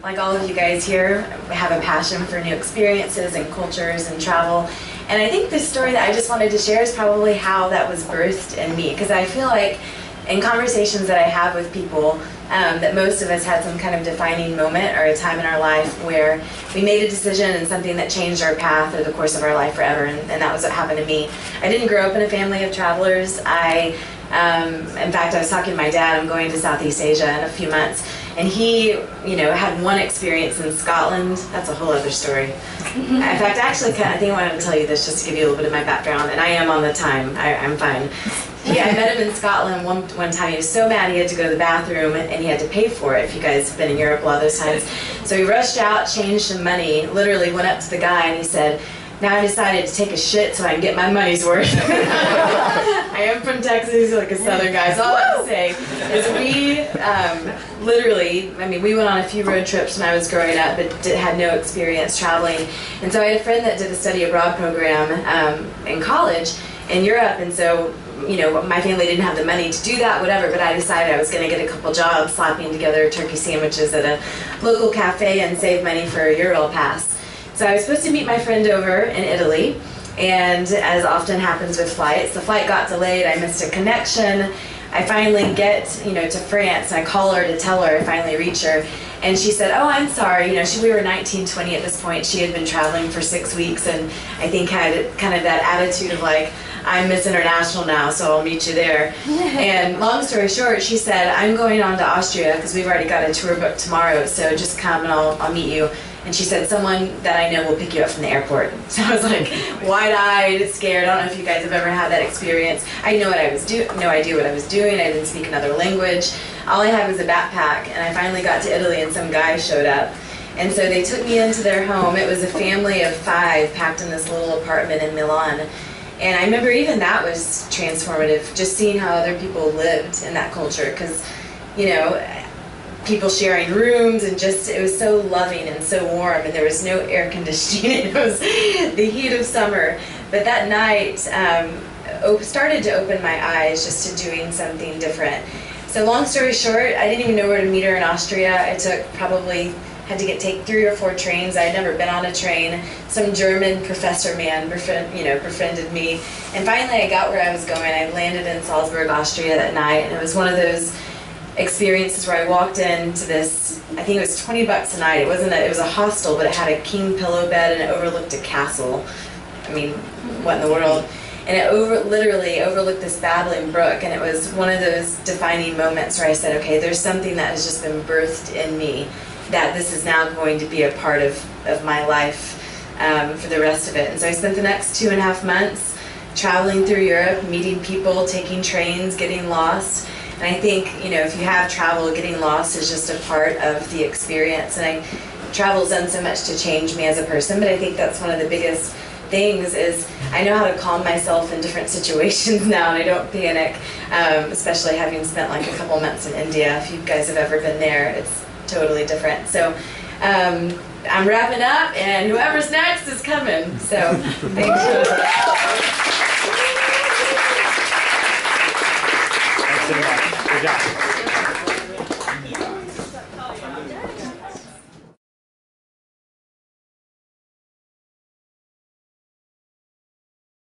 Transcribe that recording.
Like all of you guys here, have a passion for new experiences and cultures and travel. And I think this story that I just wanted to share is probably how that was birthed in me. Because I feel like in conversations that I have with people, that most of us had some kind of defining moment or a time in our life where we made a decision and something that changed our path or the course of our life forever. And that was what happened to me. I didn't grow up in a family of travelers. In fact, I was talking to my dad. I'm going to Southeast Asia in a few months. And he, had one experience in Scotland. That's a whole other story. In fact, I think I wanted to tell you this just to give you a little bit of my background. And I am on the time. I'm fine. Yeah, I met him in Scotland one time. He was so mad he had to go to the bathroom and he had to pay for it. If you guys have been in Europe a lot of those times. So he rushed out, changed some money, literally went up to the guy and he said, "Now I decided to take a shit so I can get my money's worth." I am from Texas, like a southern guy, so all I have to say is we we went on a few road trips when I was growing up, but had no experience traveling. And so I had a friend that did a study abroad program in college in Europe, and so my family didn't have the money to do that, whatever, but I decided I was going to get a couple jobs slapping together turkey sandwiches at a local cafe and save money for a Euro pass. So I was supposed to meet my friend over in Italy, and as often happens with flights, the flight got delayed, I missed a connection. I finally get, to France, and I call her to tell her, I finally reach her, and she said, "Oh, I'm sorry," we were 19, 20 at this point. She had been traveling for 6 weeks, and I think had kind of that attitude of like, "I'm Miss International now, so I'll meet you there." And long story short, she said, "I'm going on to Austria because we've already got a tour booked tomorrow, so just come and I'll meet you." And she said, "Someone that I know will pick you up from the airport." So I was like, wide-eyed, scared. I don't know if you guys have ever had that experience. I had no idea what I was doing. I didn't speak another language. All I had was a backpack, and I finally got to Italy, and some guy showed up. And so they took me into their home. It was a family of 5 packed in this little apartment in Milan. And I remember even that was transformative, just seeing how other people lived in that culture, because, people sharing rooms, and it was so loving and so warm, and there was no air conditioning. It was the heat of summer. But that night started to open my eyes just to doing something different. So long story short, I didn't even know where to meet her in Austria. I had to take 3 or 4 trains. I had never been on a train. Some German professor man befriended me. And finally I got where I was going. I landed in Salzburg, Austria that night, and it was one of those experiences where I walked into this, I think it was $20 a night. It was a hostel, but it had a king pillow bed and it overlooked a castle. I mean, what in the world? And it literally overlooked this babbling brook, and it was one of those defining moments where I said, okay, there's something that has just been birthed in me, that this is now going to be a part of my life for the rest of it. And so I spent the next 2.5 months traveling through Europe, meeting people, taking trains, getting lost. And I think, if you have travel, getting lost is just a part of the experience. And travel's done so much to change me as a person, but I think that's one of the biggest things is I know how to calm myself in different situations now, and I don't panic, especially having spent like a couple months in India. If you guys have ever been there, it's totally different. So I'm wrapping up, and whoever's next is coming. So thank you. Thanks so much. Good job.